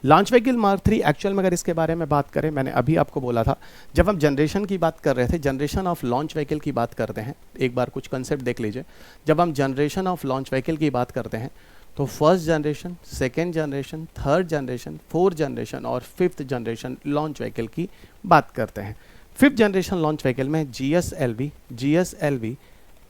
Launch vehicle mark 3 actual में अगर इसके बारे में बात करें, मैंने अभी आपको बोला था जब हम जनरेशन की बात कर रहे थे, जनरेशन ऑफ लॉन्च व्हीकल की बात करते हैं, एक बार कुछ कंसेप्ट देख लीजिए। जब हम जनरेशन ऑफ लॉन्च व्हीकल की बात करते हैं तो first generation, second generation, third generation, fourth generation और फिफ्थ जनरेशन लॉन्च व्हीकल की बात करते हैं। फिफ्थ जनरेशन लॉन्च व्हीकल में GSLV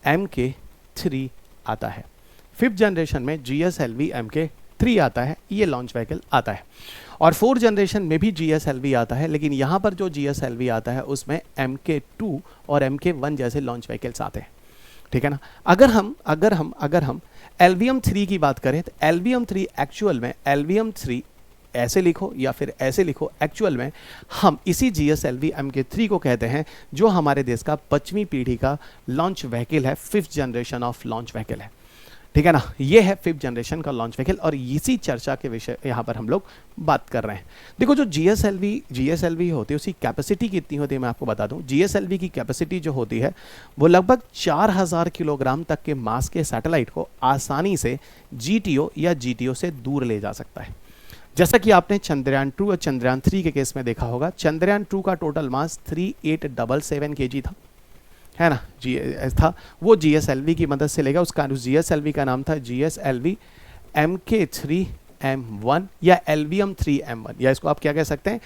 MK3 आता है। फिफ्थ जनरेशन में GSLV MK3 आता है, ये लॉन्च व्हीकल आता है। और फोर्थ जनरेशन में भी GSLV आता है, लेकिन यहाँ पर जो GSLV आता है उसमें MK2 और MK1 जैसे लॉन्च व्हीकल्स आते हैं, ठीक है ना। अगर हम LVM3 की बात करें तो LVM3 एक्चुअल में LVM3 ऐसे लिखो या फिर ऐसे लिखो, एक्चुअल में हम इसी GSLV MK3 को कहते हैं जो हमारे देश का 5वीं पीढ़ी का लॉन्च व्हीकल है, fifth generation of launch vehicle है, ठीक है ना। ये है फिफ्थ जनरेशन का लॉन्च व्हीकल और इसी चर्चा के विषय यहाँ पर हम लोग बात कर रहे हैं। देखो जो GSLV होती है उसकी कैपेसिटी कितनी होती है मैं आपको बता दूं। GSLV की कैपेसिटी जो होती है वो लगभग 4000 किलोग्राम तक के मास के सैटेलाइट को आसानी से GTO या GTO से दूर ले जा सकता है। जैसा कि आपने चंद्रयान 2 और चंद्रयान 3 के केस में देखा होगा, चंद्रयान 2 का टोटल मास 3877 kg था, है ना, था वो GSLV की मदद से लेगा। उस GSLV का नाम था GSLV MK3M1 या LVM3M1, या इसको आप क्या कह सकते हैं,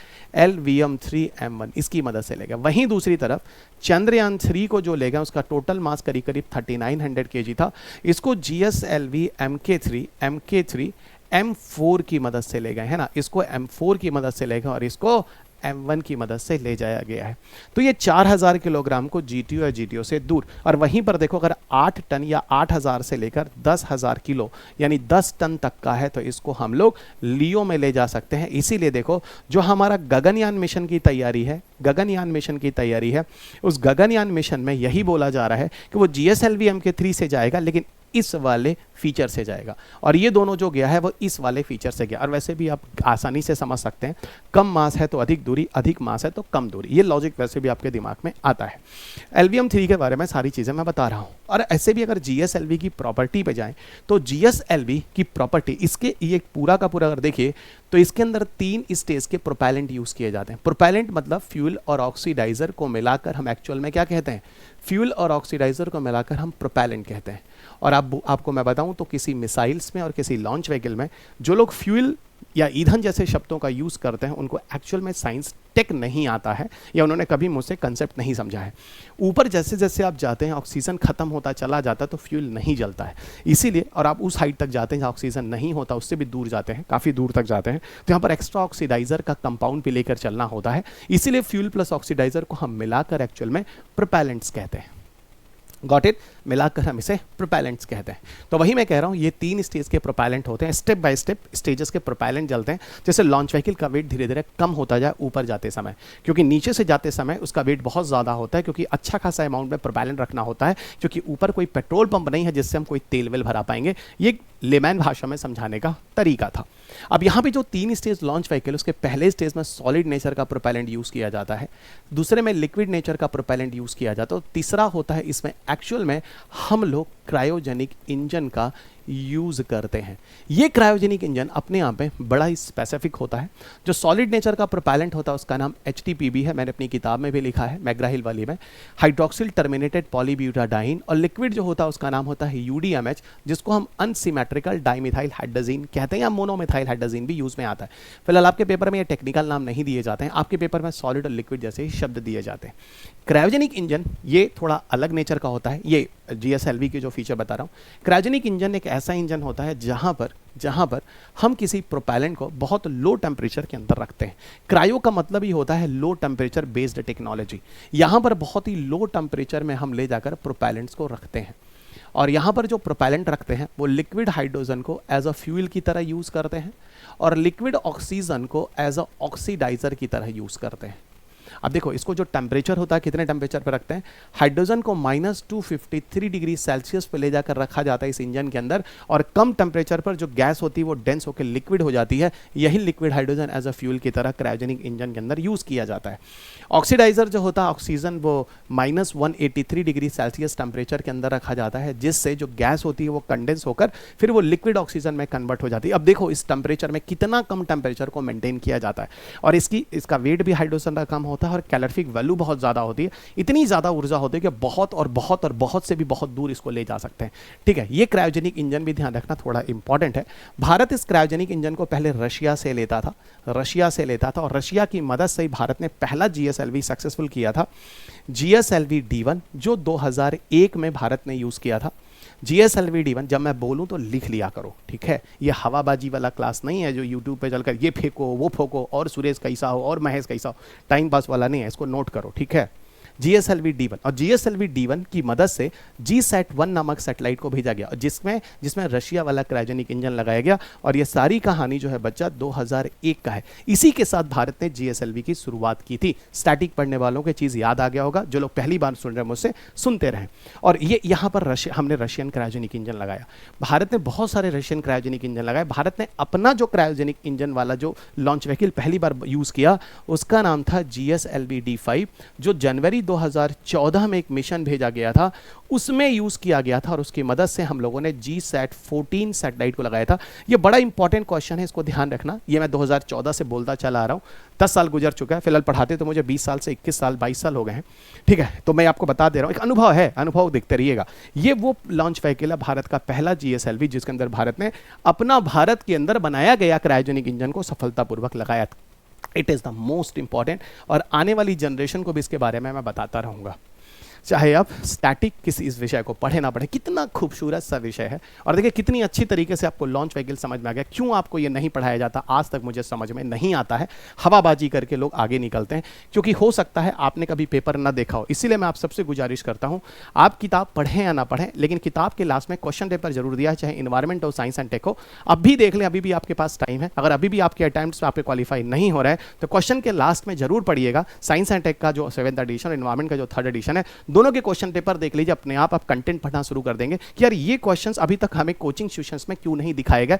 LVM3M1, इसकी मदद से लेगा। वहीं दूसरी तरफ चंद्रयान 3 को जो लेगा उसका टोटल मास करीब करीब 3900 kg था, इसको GSLV MK3 M4 की मदद से ले गए, है ना, इसको M4 की मदद से लेगा और इसको M1 की मदद से ले जाया गया है। तो ये 4000 किलोग्राम को GTO या GTO से दूर। और वहीं पर देखो अगर 8 टन या 8000 से लेकर 10,000 किलो यानी 10 टन तक का है तो इसको हम लोग लियो में ले जा सकते हैं। इसीलिए देखो जो हमारा गगनयान मिशन की तैयारी है, उस गगनयान मिशन में यही बोला जा रहा है कि वो GSLV MK3 से जाएगा लेकिन इस वाले फीचर से जाएगा, और ये दोनों जो गया है वो इस वाले फीचर से गया। और वैसे भी आप आसानी से समझ सकते हैं, कम मास है तो अधिक दूरी, अधिक मास है तो कम दूरी, ये लॉजिक वैसे भी आपके दिमाग में आता है। LVM3 के बारे में सारी चीज़ें मैं बता रहा हूँ। और ऐसे भी अगर GSLV की प्रॉपर्टी पे जाएं तो GSLV की प्रॉपर्टी, इसके ये पूरा का पूरा अगर देखिए तो इसके अंदर 3 स्टेज के प्रोपेलेंट यूज़ किए जाते हैं। प्रोपेलेंट मतलब फ्यूल और ऑक्सीडाइजर को मिलाकर हम एक्चुअल में क्या कहते हैं, फ्यूल और ऑक्सीडाइजर को मिलाकर हम प्रोपेलेंट कहते हैं। और आपको मैं बताऊं तो किसी मिसाइल्स में और किसी लॉन्च व्हीकल में जो लोग फ्यूल या ईंधन जैसे शब्दों का यूज़ करते हैं उनको एक्चुअल में साइंस टेक नहीं आता है, या उन्होंने कभी मुझसे कंसेप्ट नहीं समझा है। ऊपर जैसे जैसे आप जाते हैं ऑक्सीजन खत्म होता चला जाता है तो फ्यूल नहीं जलता है, इसीलिए। और आप उस हाइट तक जाते हैं जहाँ ऑक्सीजन नहीं होता, उससे भी दूर जाते हैं, काफ़ी दूर तक जाते हैं, तो यहाँ पर एक्स्ट्रा ऑक्सीडाइजर का कंपाउंड भी लेकर चलना होता है। इसीलिए फ्यूल प्लस ऑक्सीडाइजर को हम मिलाकर एक्चुअल में प्रोपेलेंट्स कहते हैं। गॉट इट, मिलाकर हम इसे प्रोपेलेंट्स कहते हैं। तो वही मैं कह रहा हूँ, ये 3 स्टेज के प्रोपेलेंट होते हैं, स्टेप बाय स्टेप स्टेजेस के प्रोपेलेंट जलते हैं। जैसे लॉन्च व्हीकल का वेट धीरे धीरे कम होता जाए ऊपर जाते समय, क्योंकि नीचे से जाते समय उसका वेट बहुत ज़्यादा होता है, क्योंकि अच्छा खासा अमाउंट में प्रोपेलेंट रखना होता है, क्योंकि ऊपर कोई पेट्रोल पंप नहीं है जिससे हम कोई तेल वेल भरा पाएंगे। ये लेमैन भाषा में समझाने का तरीका था। अब यहाँ पे जो 3 स्टेज लॉन्च व्हीकल, उसके पहले स्टेज में सॉलिड नेचर का प्रोपेलेंट यूज़ किया जाता है, दूसरे में लिक्विड नेचर का प्रोपेलेंट यूज़ किया जाता है, और तीसरा होता है इसमें एक्चुअल में हम लोग क्रायोजेनिक इंजन का यूज़ करते हैं। ये क्रायोजेनिक इंजन अपने आप में बड़ा ही स्पेसिफिक होता है। जो सॉलिड नेचर का प्रोपेलेंट होता है उसका नाम HTPB है, मैंने अपनी किताब में भी लिखा है, मैग्रा-हिल वाली में, हाइड्रोक्सिल टर्मिनेटेड पॉलीब्यूटाडाइन। और लिक्विड जो होता है उसका नाम होता है UDMH, जिसको हम अनसिमेट्रिकल डाइमिथाइल हाइड्रोजीन कहते हैं, या मोनोमिथाइल हाइड्रोजीन भी यूज़ में आता है। फिलहाल आपके पेपर में ये टेक्निकल नाम नहीं दिए जाते हैं, आपके पेपर में सॉलिड और लिक्विड जैसे ही शब्द दिए जाते हैं। क्रायोजेनिक इंजन ये थोड़ा अलग नेचर का होता है, ये GSLV के जो फीचर बता रहा हूँ। क्रायोजेनिक इंजन एक ऐसा इंजन होता है जहाँ पर हम किसी प्रोपेलेंट को बहुत लो टेम्परेचर के अंदर रखते हैं। क्रायो का मतलब ही होता है लो टेम्परेचर बेस्ड टेक्नोलॉजी। यहाँ पर बहुत ही लो टेम्परेचर में हम ले जाकर प्रोपेलेंट्स को रखते हैं, और यहाँ पर जो प्रोपेलेंट रखते हैं वो लिक्विड हाइड्रोजन को एज अ फ्यूल की तरह यूज़ करते हैं और लिक्विड ऑक्सीजन को एज अ ऑक्सीडाइजर की तरह यूज़ करते हैं। अब देखो इसको जो टेम्परेचर होता है कितने टेम्परेचर पर रखते हैं, हाइड्रोजन को -253 डिग्री सेल्सियस पर ले जाकर रखा जाता है इस इंजन के अंदर, और कम टेम्परेचर पर जो गैस होती है वो डेंस होकर लिक्विड हो जाती है। यही liquid hydrogen as a fuel की तरह क्रायोजेनिक इंजन के अंदर यूज किया जाता है। ऑक्सीडाइजर जो होता है ऑक्सीजन, वो -183 डिग्री सेल्सियस टेम्परेचर के अंदर रखा जाता है, जिससे जो गैस होती है वो कंडेंस होकर फिर वो लिक्विड ऑक्सीजन में कन्वर्ट हो जाती है। अब देखो इस टेम्परेचर में कितना कम टेम्परेचर को मेंटेन किया जाता है, और इसका वेट भी हाइड्रोजन का कम होता है, और कैलोरीफिक वैल्यू बहुत ज़्यादा होती है। इतनी ज़्यादा ऊर्जा होती है कि बहुत और बहुत और बहुत से भी बहुत दूर इसको ले जा सकते हैं। ठीक है, ये क्रायोजेनिक इंजन भी ध्यान रखना थोड़ा इंपॉर्टेंट है। भारत इस क्रायोजेनिक इंजन को पहले रशिया से लेता था, और रशिया की मदद से ही भारत ने पहला GSLV सक्सेसफुल किया था, GSLV D1, जो 2001 में भारत ने यूज़ किया था। GSLV D1 जब मैं बोलूं तो लिख लिया करो, ठीक है। ये हवाबाजी वाला क्लास नहीं है जो यूट्यूब पे चलकर ये फेंको वो फेंको और सुरेश कैसा हो और महेश कैसा हो, टाइम पास वाला नहीं है, इसको नोट करो, ठीक है। GSLV D1, और GSLV D1 की मदद से GSAT-1 नामक सैटेलाइट को भेजा गया, जिसमें रशिया वाला क्रायोजेनिक इंजन लगाया गया। और ये सारी कहानी जो है बच्चा 2001 का है। इसी के साथ भारत ने GSLV की शुरुआत की थी। स्टैटिक पढ़ने वालों को चीज़ याद आ गया होगा, जो लोग पहली बार सुन रहे हैं मुझसे सुनते रहें। और ये यहाँ पर हमने रशियन क्रायोजेनिक इंजन लगाया। भारत ने बहुत सारे रशियन क्रायोजेनिक इंजन लगाए। भारत ने अपना जो क्रायोजेनिक इंजन वाला जो लॉन्च व्हीकल पहली बार यूज़ किया उसका नाम था GSLV D5, जो जनवरी 2014 में एक मिशन भेजा गया था, उसमें यूज किया गया था, और उसकी मदद से हम लोगों ने GSAT-14 सैटेलाइट को लगाया था। ये बड़ा इंपॉर्टेंट क्वेश्चन है, इसको ध्यान रखना। ये मैं 2014 से बोलता चला आ रहा हूँ, 10 साल गुजर चुका है। फिलहाल पढ़ाते तो मुझे 20 साल से 21 साल 22 साल हो गए हैं, ठीक है। तो मैं आपको बता दे रहा हूँ, एक अनुभव है, अनुभव देखते रहिएगा। ये वो लॉन्च व्हीकल है, भारत का पहला GSLV, जिसके अंदर भारत ने अपना भारत के अंदर बनाया गया क्रायोजेनिक इंजन को सफलतापूर्वक लगाया था। It is the most important, और आने वाली जनरेशन को भी इसके बारे में मैं बताता रहूँगा, चाहे आप स्टैटिक किसी इस विषय को पढ़े ना पढ़े। कितना खूबसूरत सा विषय है, और देखिए कितनी अच्छी तरीके से आपको लॉन्च व्हीकल समझ में आ गया। क्यों आपको ये नहीं पढ़ाया जाता आज तक मुझे समझ में नहीं आता है। हवाबाजी करके लोग आगे निकलते हैं, क्योंकि हो सकता है आपने कभी पेपर ना देखा हो। इसीलिए मैं आप सबसे गुजारिश करता हूँ, आप किताब पढ़ें या ना पढ़ें, लेकिन किताब के लास्ट में क्वेश्चन पेपर जरूर दिया है, चाहे इन्वायरमेंट हो, साइंस एंड टेक हो। अब भी देख लें, अभी भी आपके पास टाइम है। अगर अभी भी आपके अटेम्प्ट्स आपके क्वालिफाई नहीं हो रहा है तो क्वेश्चन के लास्ट में जरूर पढ़िएगा। साइंस एंड टेक का जो 7th एडिशन और इन्वायरमेंट का जो 3rd एडिशन है, दोनों के क्वेश्चन पेपर देख लीजिए, अपने आप कंटेंट पढ़ना शुरू कर देंगे कि यार ये क्वेश्चंस अभी तक हमें कोचिंग सेशंस में क्यों नहीं दिखाए गए,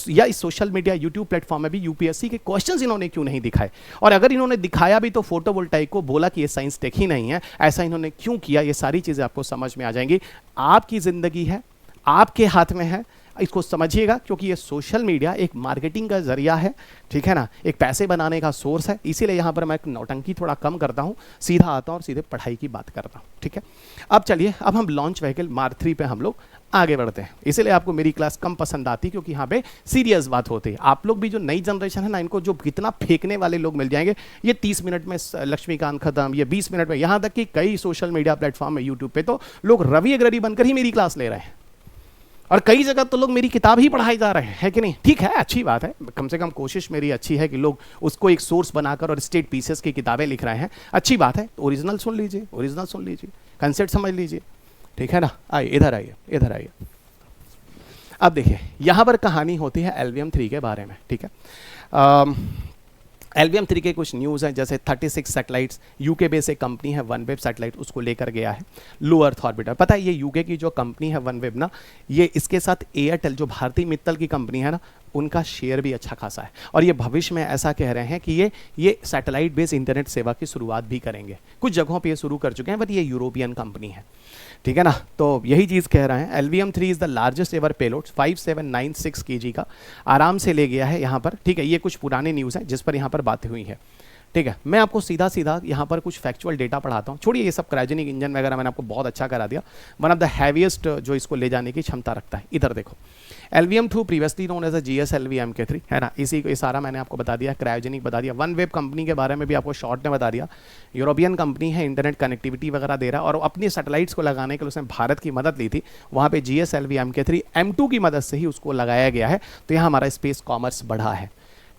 या इस सोशल मीडिया यूट्यूब प्लेटफॉर्म में भी यूपीएससी के क्वेश्चंस इन्होंने क्यों नहीं दिखाए। और अगर इन्होंने दिखाया भी तो फोटोवोल्टाइक को बोला कि ये साइंस टेक ही नहीं है, ऐसा इन्होंने क्यों किया। ये सारी चीजें आपको समझ में आ जाएंगी। आपकी जिंदगी है, आपके हाथ में है, इसको समझिएगा, क्योंकि ये सोशल मीडिया एक मार्केटिंग का जरिया है, ठीक है ना, एक पैसे बनाने का सोर्स है। इसीलिए यहाँ पर मैं नौटंकी थोड़ा कम करता हूँ, सीधा आता हूँ और सीधे पढ़ाई की बात करता हूँ, ठीक है। अब चलिए, अब हम लॉन्च व्हीकल मार्क 3 पे हम लोग आगे बढ़ते हैं। इसीलिए आपको मेरी क्लास कम पसंद आती, क्योंकि यहाँ पे सीरियस बात होती है। आप लोग भी जो नई जनरेशन है ना, इनको जो कितना फेंकने वाले लोग मिल जाएंगे, ये 30 मिनट में लक्ष्मीकांत खत्म, ये 20 मिनट में, यहाँ तक कि कई सोशल मीडिया प्लेटफॉर्म में यूट्यूब पे तो लोग रवि अग्रणी बनकर ही मेरी क्लास ले रहे हैं, और कई जगह तो लोग मेरी किताब ही पढ़ाई जा रहे हैं, है कि नहीं। ठीक है, अच्छी बात है, कम से कम कोशिश मेरी अच्छी है कि लोग उसको एक सोर्स बनाकर और स्टेट पीसेस की किताबें लिख रहे हैं, अच्छी बात है। तो ओरिजिनल सुन लीजिए, ओरिजिनल सुन लीजिए, कंसेप्ट समझ लीजिए, ठीक है ना। आइए इधर आइए, इधर आइए। अब देखिए यहाँ पर कहानी होती है LVM 3 के बारे में, ठीक है। LVM 3 के कुछ न्यूज़ हैं, जैसे 36 सैटेलाइट्स, यूके बेस एक कंपनी है OneWeb सैटेलाइट, उसको लेकर गया है लो अर्थ ऑर्बिटर। पता है ये यूके की जो कंपनी है OneWeb ना, ये इसके साथ एयरटेल जो भारती मित्तल की कंपनी है ना, उनका शेयर भी अच्छा खासा है। और ये भविष्य में ऐसा कह रहे हैं कि ये सैटेलाइट बेस्ड इंटरनेट सेवा की शुरुआत भी करेंगे। कुछ जगहों पे ये शुरू कर चुके हैं, बट ये यूरोपियन कंपनी है, ठीक है ना। तो यही चीज़ कह रहे हैं। LVM 3 is the largest ever payload, 5796 kg का आराम से ले गया है यहाँ पर, ठीक है। ये कुछ पुराने न्यूज़ हैं जिस पर यहाँ पर बातें हुई है, ठीक है। मैं आपको सीधा सीधा यहाँ पर कुछ फैक्चुअल डेटा पढ़ाता हूँ। छोड़िए ये सब क्रायोजेनिक इंजन वगैरह, मैंने आपको बहुत अच्छा करा दिया। वन ऑफ द हैवीएस्ट जो इसको ले जाने की क्षमता रखता है। इधर देखो, LVM 2 previously known as GSLV MK3, है ना। इसी को सारा मैंने आपको बता दिया, क्रायोजेनिक बता दिया। OneWeb कंपनी के बारे में भी आपको शॉर्ट में बता दिया। यूरोपियन कंपनी है, इंटरनेट कनेक्टिविटी वगैरह दे रहा है, और अपनी सैटेलाइट्स को लगाने के लिए उसने भारत की मदद ली थी। वहाँ पे GSLV MK3 M2 की मदद से ही उसको लगाया गया है। तो यहाँ हमारा स्पेस कॉमर्स बढ़ा है,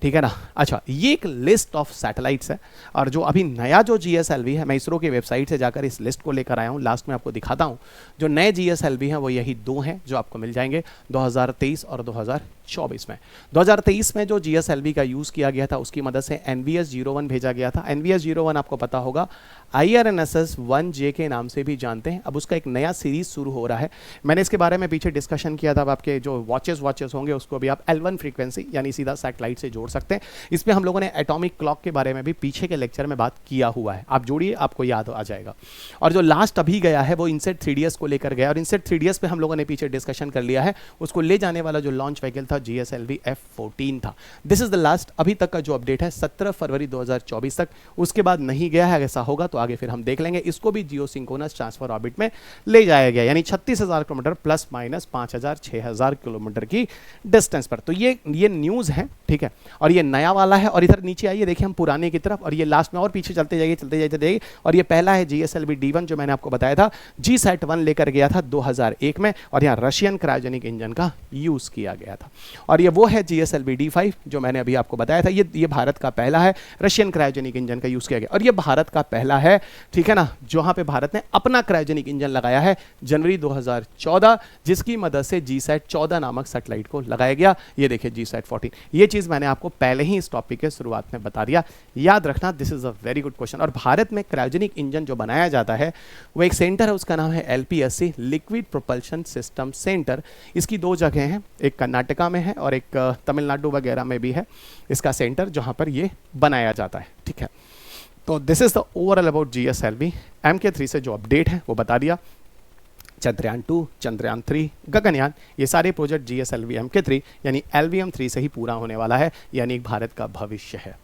ठीक है ना। अच्छा, ये एक लिस्ट ऑफ सैटेलाइट्स है, और जो अभी नया जो GSLV है, मैं इसरो की वेबसाइट से जाकर इस लिस्ट को लेकर आया हूँ, लास्ट में आपको दिखाता हूँ। जो नए GSLV हैं वो यही दो हैं जो आपको मिल जाएंगे 2023 और 2024 में। 2023 में जो GSLV का यूज़ किया गया था उसकी मदद से NVS-01 भेजा गया था। NVS-01 आपको पता होगा IRNSS-1J के नाम से भी जानते हैं। अब उसका एक नया सीरीज शुरू हो रहा है, मैंने इसके बारे में पीछे डिस्कशन किया था। अब आपके जो वॉचेस होंगे उसको भी आप L1 फ्रीक्वेंसी यानी सीधा सैटेलाइट से जोड़ सकते हैं। इस पर हम लोगों ने एटॉमिक क्लॉक के बारे में भी पीछे के लेक्चर में बात किया हुआ है, आप जोड़िए आपको याद आ जाएगा। और जो लास्ट अभी गया है वो इनसेट 3DS को लेकर गया, और इनसेट 3DS पे हम लोगों ने पीछे डिस्कशन कर लिया है। उसको ले जाने वाला जो लॉन्च व्हीकल था GSLV F14 था। दिस इज द लास्ट अभी तक का जो अपडेट है 17 फरवरी 2024 तक। उसके बाद नहीं गया है, ऐसा होगा तो आगे फिर हम देख लेंगे। इसको भी जियोसिंक्रोनस ट्रांसफर ऑर्बिट में ले जाया गया, यानी 36,000 किलोमीटर प्लस माइनस 5,000-6,000 किलोमीटर की डिस्टेंस पर। तो ये न्यूज़ है, ठीक है, और ये नया वाला है। और इधर नीचे आइए, देखिए हम पुराने की तरफ, और ये लास्ट में और पीछे चलते जाइए। और ये पहला है GSLV D1 जो मैंने आपको बताया था, GSAT-1 लेकर गया था 2001 में, और यहाँ रशियन क्रायोजेनिक इंजन का यूज़ किया गया था। और ये वो है GSLV D5 जो मैंने अभी आपको बताया था, ये भारत का पहला है, रशियन क्रायोजेनिक इंजन का यूज़ किया गया। और ये भारत का पहला है, ठीक है ना, जहाँ पे भारत ने अपना क्रायोजेनिक इंजन लगाया है जनवरी 2014, जिसकी मदद से GSAT-14 नामक सैटेलाइट को लगाया गया। ये देखिए GSAT-14, ये चीज़ मैंने आपको पहले ही इस टॉपिक के शुरुआत में बता दिया, याद रखना। This is a very good question. और भारत में क्रायोजेनिक इंजन जो बनाया जाता है वो एक सेंटर है, उसका नाम है LPSC, liquid propulsion system centre. इसकी दो जगह हैं, एक कर्नाटका में है और एक तमिलनाडु वगैरह में भी है इसका सेंटर, जहाँ पर ये बनाया जाता है, ठीक है। तो this is the overall about GSLV MK3 से जो अपडेट है वो बता दिया। चंद्रयान-2, चंद्रयान-3, गगनयान, ये सारे प्रोजेक्ट GSLV MK3 यानी LVM-3 से ही पूरा होने वाला है, यानी भारत का भविष्य है।